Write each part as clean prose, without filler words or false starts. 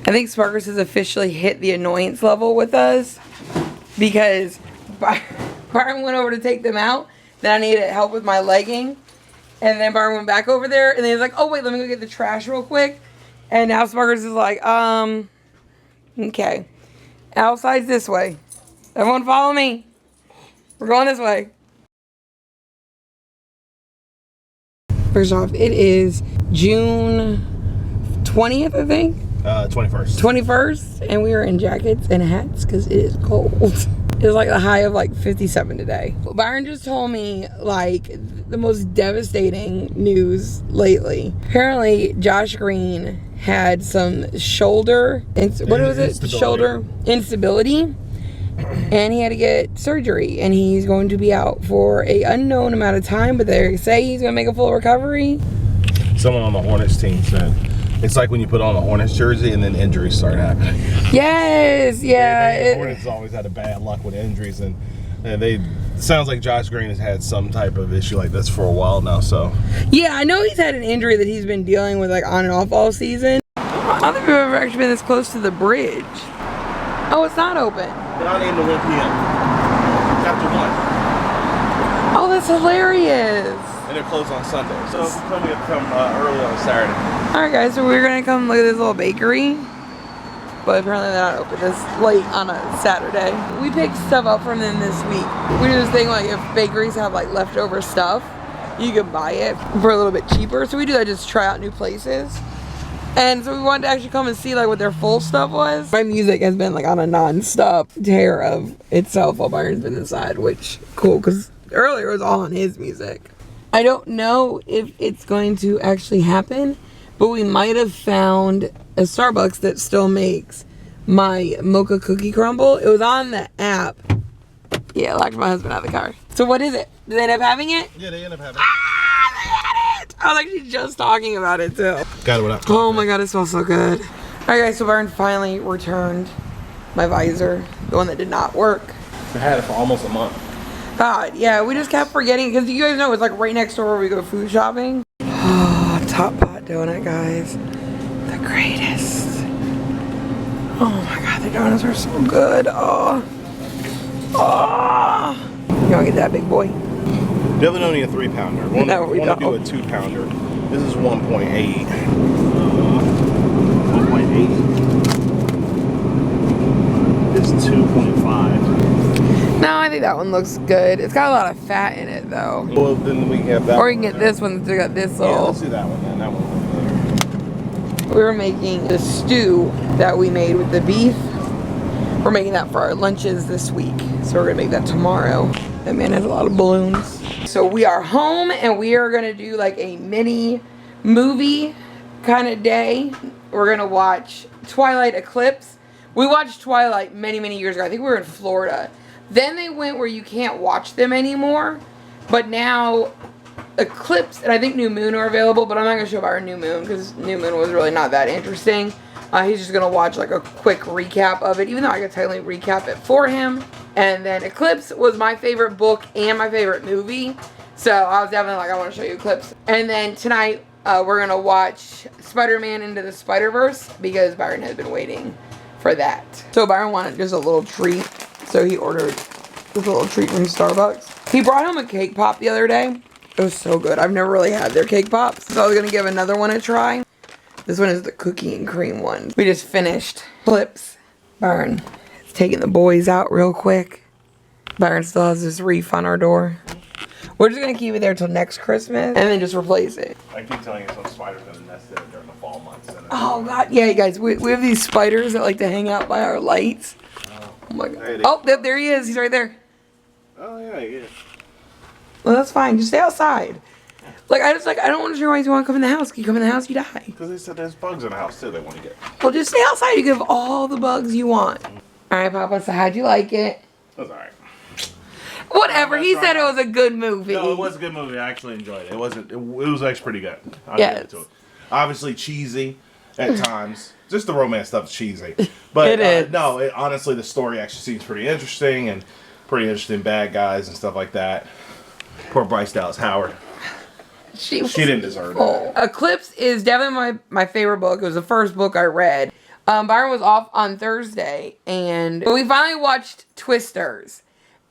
I think Sparkers has officially hit the annoyance level with us because Byron went over to take them out. Then I needed help with my legging. And then Byron went back over there. And then he's like, oh, wait, let me go get the trash real quick. And now Sparkers is like, okay. Outside's this way. Everyone follow me. We're going this way. First off, it is June 20th, I think. 21st. 21st, and we are in jackets and hats because it is cold. It's like a high of like 57 today. Byron just told me like the most devastating news lately. Apparently, Josh Green had some shoulder instability, and he had to get surgery, and he's going to be out for a unknown amount of time. But they say he's gonna make a full recovery. Someone on the Hornets team said it's like when you put on a Hornets jersey and then injuries start happening. Yes, yeah. The Hornets always had a bad luck with injuries, and it sounds like Josh Green has had some type of issue like this for a while now. So yeah, I know he's had an injury that he's been dealing with like on and off all season. I don't think we've ever actually been this close to the bridge. Oh, it's not open. Not into 1 p.m. Chapter 1. Oh, that's hilarious. And they're closed on Sunday, so we have to come early on a Saturday. Alright guys, so we're gonna come look at this little bakery, but apparently they're not open this late on a Saturday. We picked stuff up from them this week. We do this thing like if bakeries have like leftover stuff, you can buy it for a little bit cheaper. So we do that, just try out new places. And so we wanted to actually come and see like what their full stuff was. My music has been like on a non-stop tear of itself while Byron's been inside, which cool, because earlier it was all on his music. I don't know if it's going to actually happen, but we might have found a Starbucks that still makes my mocha cookie crumble. It was on the app. Yeah, I locked my husband out of the car. So what is it? Did they end up having it? Yeah, they end up having it. Ah, they had it! I was actually just talking about it too. Got it without coffee. Oh my god, it smells so good. Alright guys, so Byron finally returned my visor, the one that did not work. I had it for almost a month. God, yeah, we just kept forgetting, because you guys know it's like right next door where we go food shopping. Oh, Top Pot donut, guys. The greatest. Oh my god, the donuts are so good. Oh. Oh. You want to get that big boy? Definitely only a 3-pounder. No, we don't. do a 2-pounder. This is 1.8. 1.8. It's 2.5. No, I think that one looks good. It's got a lot of fat in it, though. Well, then we can have that. Or you can get this one that's got this little. Yeah, let's do that one then. That one. We were making the stew that we made with the beef. We're making that for our lunches this week. So we're gonna make that tomorrow. That man has a lot of balloons. So we are home and we are gonna do like a mini movie kind of day. We're gonna watch Twilight, Eclipse. We watched Twilight many, many years ago. I think we were in Florida. Then they went where you can't watch them anymore. But now Eclipse and I think New Moon are available, but I'm not going to show Byron New Moon because New Moon was really not that interesting. He's just going to watch like a quick recap of it, even though I could technically recap it for him. And then Eclipse was my favorite book and my favorite movie. So I was definitely like, I want to show you Eclipse. And then tonight we're going to watch Spider-Man Into the Spider-Verse because Byron has been waiting for that. So Byron wanted just a little treat. So he ordered this little treat from Starbucks. He brought home a cake pop the other day. It was so good. I've never really had their cake pops. So I was going to give another one a try. This one is the cookie and cream one. We just finished Eclipse. Byron is taking the boys out real quick. Byron still has this reef on our door. We're just going to keep it there till next Christmas and then just replace it. I keep telling you some spiders have nested during the fall months. Oh god, yeah guys, we have these spiders that like to hang out by our lights. Oh my god. Oh, there he is. He's right there. Oh yeah. Well, that's fine. Just stay outside. Like, I don't understand why you want to come in the house. You come in the house, you die. Because they said there's bugs in the house too they want to get. Well, just stay outside. You can have all the bugs you want. Alright, Papa, so how'd you like it? It was alright. Whatever. He said it was a good movie. No, it was a good movie. I actually enjoyed it. It was actually pretty good. I'll give it to it. Obviously cheesy at times. Just the romance stuff's cheesy. But it is. No, honestly, the story actually seems pretty interesting and pretty interesting bad guys and stuff like that. Poor Bryce Dallas Howard. She didn't deserve it. Eclipse is definitely my favorite book. It was the first book I read. Byron was off on Thursday, and we finally watched Twisters,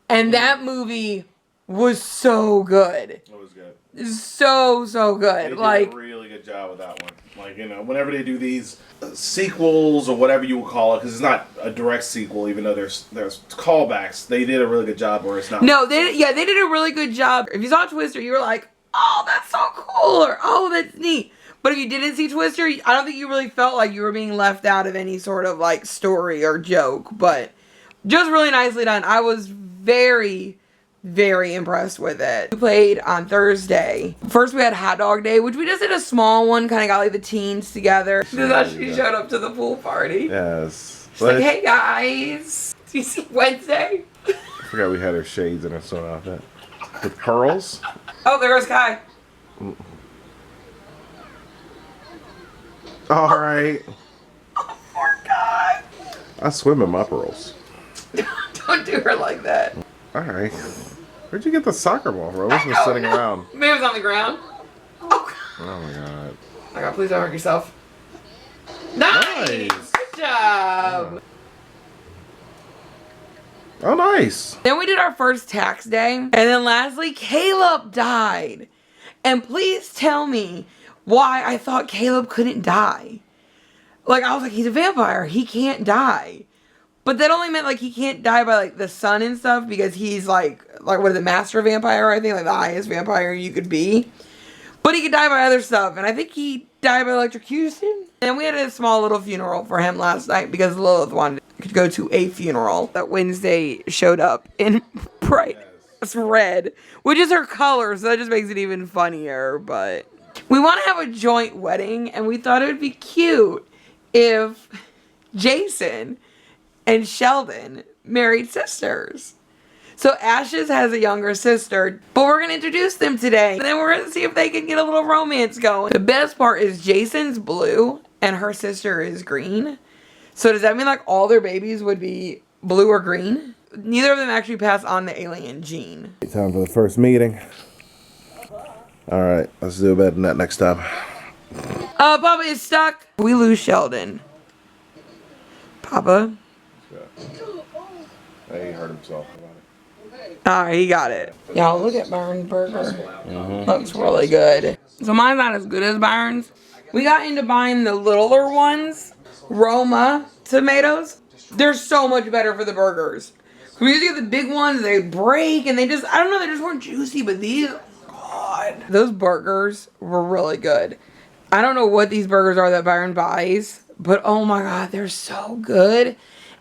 and that movie was so good. It was good. So good. They Like, did a really good job with that one. Like, you know, whenever they do these sequels or whatever you would call it, because it's not a direct sequel, even though there's callbacks, they did a really good job where it's not. No, they did a really good job. If you saw Twister, you were like, oh, that's so cool, or oh, that's neat. But if you didn't see Twister, I don't think you really felt like you were being left out of any sort of like story or joke. But just really nicely done. I was very, very impressed with it. We played on Thursday. First we had Hot Dog Day, which we just did a small one, kind of got like the teens together. This is how she showed up to the pool party. Yes. She's like, hey guys, do you see Wednesday? I forgot we had her shades in her swim outfit. With pearls? Oh, there goes Kai. Alright. Oh, poor Kai. I swim in my pearls. Don't do her like that. Alright. Where'd you get the soccer ball from? It was just sitting around. Maybe it was on the ground. Oh my god. Oh my god, please don't hurt yourself. Nice! Good job! Oh, nice. Then we did our first tax day. And then lastly, Caleb died. And please tell me why I thought Caleb couldn't die. Like, I was like, he's a vampire. He can't die. But that only meant, like, he can't die by, like, the sun and stuff because he's, like what is it, master vampire, I think? Like, the highest vampire you could be. But he could die by other stuff. And I think he died by electrocution. And we had a small little funeral for him last night because Lilith wanted to go to a funeral. That Wednesday showed up in bright red, which is her color, so that just makes it even funnier. But we want to have a joint wedding, and we thought it would be cute if Jason and Sheldon married sisters. So Ashes has a younger sister, but we're going to introduce them today. And then we're going to see if they can get a little romance going. The best part is Jason's blue and her sister is green. So does that mean like all their babies would be blue or green? Neither of them actually pass on the alien gene. Time for the first meeting. Alright, let's do better than that next time. Papa is stuck. We lose Sheldon. Papa? He hurt himself. Alright, he got it. Y'all, look at Byron's burger. Looks really good. So mine's not as good as Byron's. We got into buying the littler ones. Roma tomatoes. They're so much better for the burgers. We used to get the big ones, they break, and they just, I don't know, they just weren't juicy, but these, God. Those burgers were really good. I don't know what these burgers are that Byron buys, but oh my God, they're so good.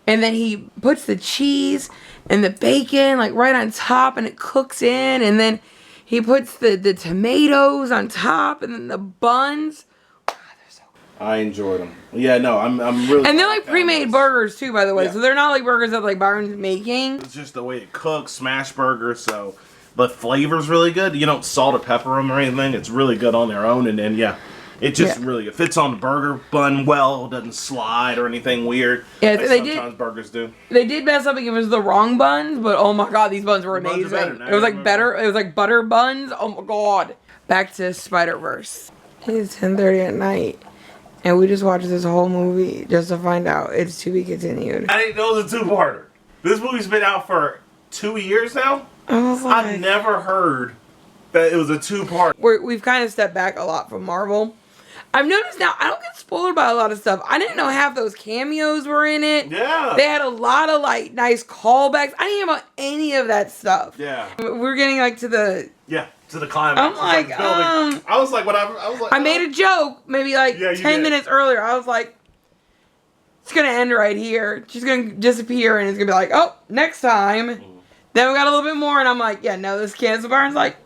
And then he puts the cheese and the bacon like right on top and it cooks in. And then he puts the tomatoes on top and then the buns. God, they're so good. I enjoyed them. Yeah, no, I'm really. And they're like pre-made burgers too, by the way. Yeah. So they're not like burgers that like Byron's making. It's just the way it cooks, smash burgers. So the flavor's really good. You don't salt or pepper them or anything. It's really good on their own. And then yeah. It just really it fits on the burger bun well. It doesn't slide or anything weird. Yeah, like sometimes burgers do. They did mess up and give us the wrong buns, but oh my God, these buns were amazing. It was like better. It was like butter buns. Oh my God. Back to Spider-Verse. It's 10:30 at night, and we just watched this whole movie just to find out it's to be continued. I didn't know it was a two-parter. This movie's been out for 2 years now. I've never heard that it was a two-part. We've kind of stepped back a lot from Marvel. I've noticed now, I don't get spoiled by a lot of stuff. I didn't know half those cameos were in it. Yeah. They had a lot of, like, nice callbacks. I didn't hear about any of that stuff. Yeah. We're getting, like, to the... Yeah, to the climax. I'm like, I was like, whatever. I was like... I made a joke maybe, like, 10 minutes earlier. I was like, it's going to end right here. She's going to disappear, and it's going to be like, oh, next time. Then we got a little bit more, and I'm like, yeah, no, this can't. So Byron's like,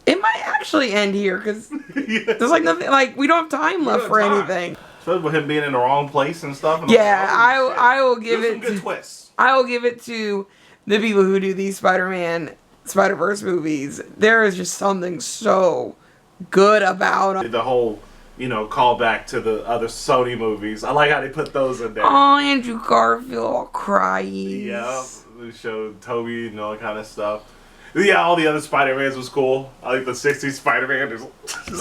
it might actually end here because there's like nothing, like we don't have time left for anything. Especially with him being in the wrong place and stuff. And yeah, I will give it. Some good twists. I will give it to the people who do these Spider-Verse movies. There is just something so good about them. The whole, callback to the other Sony movies. I like how they put those in there. Oh, Andrew Garfield all cries. Yeah, they showed Toby and all that kind of stuff. Yeah, all the other Spider-Mans was cool. I like the 60s Spider-Man. It's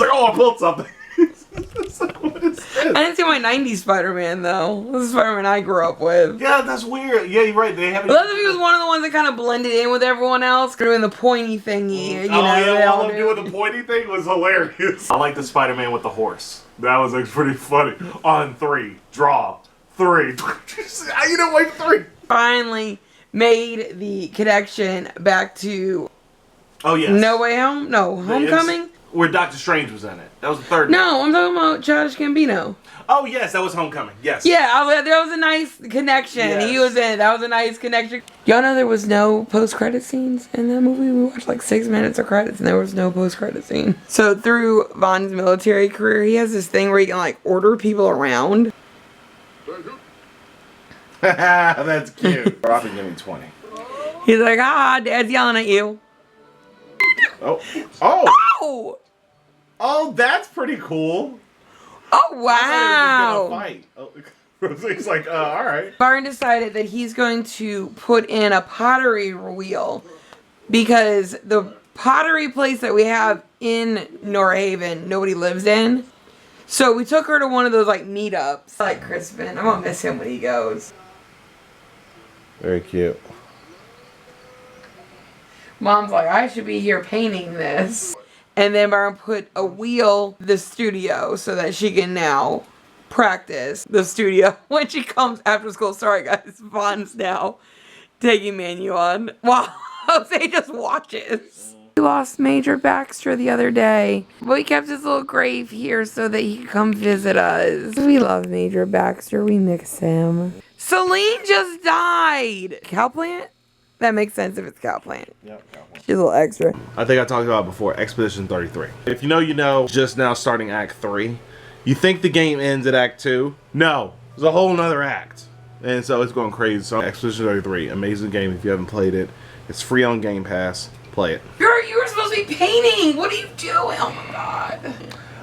like, oh, I pulled something. It's like, What is this? I didn't see my 90s Spider-Man, though. This is Spider-Man I grew up with. Yeah, that's weird. Yeah, you're right. They haven't. I love that he was one of the ones that kind of blended in with everyone else, doing the pointy thingy. You know, yeah, all of them doing the pointy thing was hilarious. I like the Spider-Man with the horse. That was like pretty funny. On 3, draw 3. You know, like 3. Finally made the connection back to. Oh yes. No Way Home? No, Homecoming? Where Doctor Strange was in it. That was the third. No, I'm talking about Childish Gambino. Oh yes, that was Homecoming. Yes. Yeah, that was a nice connection. Yes. He was in it. That was a nice connection. Y'all know there was no post-credit scenes in that movie? We watched like 6 minutes of credits and there was no post-credit scene. So through Von's military career, he has this thing where he can like order people around. That's cute. Robin, give me 20. He's like, Dad's yelling at you. Oh. Oh! Oh, that's pretty cool. Oh, I wow. thought he was gonna fight. Oh. He's like, all right. Byron decided that he's going to put in a pottery wheel because the pottery place that we have in Norhaven, nobody lives in. So we took her to one of those like meetups. Like Crispin. I'm gonna miss him when he goes. Very cute. Mom's like, I should be here painting this. And then Byron put a wheel in the studio so that she can now practice the studio when she comes after school. Sorry guys, Von's now taking Manu on while Jose just watches. We lost Major Baxter the other day, but we kept his little grave here so that he could come visit us. We love Major Baxter, we miss him. Celine just died. Cowplant? That makes sense if it's Cowplant. Yep. She's a little extra. I think I talked about it before, Expedition 33. If you know, just now starting Act 3. You think the game ends at Act 2? No, there's a whole nother act. And so it's going crazy. So Expedition 33, amazing game if you haven't played it. It's free on Game Pass. Play it. Girl, you were supposed to be painting. What are you doing? Oh my god.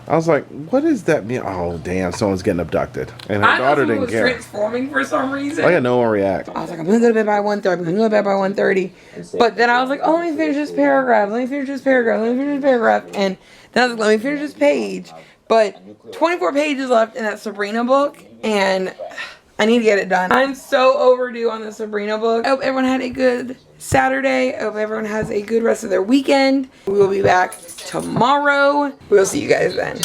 I was like, what does that mean? Oh, damn, someone's getting abducted. And her daughter didn't care. Transforming for some reason. I got no one react. I was like, I'm gonna go to bed by 1:30. I'm gonna go to bed by 1:30. But then I was like, oh, let me finish this paragraph. Let me finish this paragraph. Let me finish this paragraph. And then I was like, let me finish this page. But 24 pages left in that Sabrina book, and I need to get it done. I'm so overdue on the Sabrina book. I hope everyone had a good Saturday. I hope everyone has a good rest of their weekend. We will be back tomorrow. We'll see you guys then.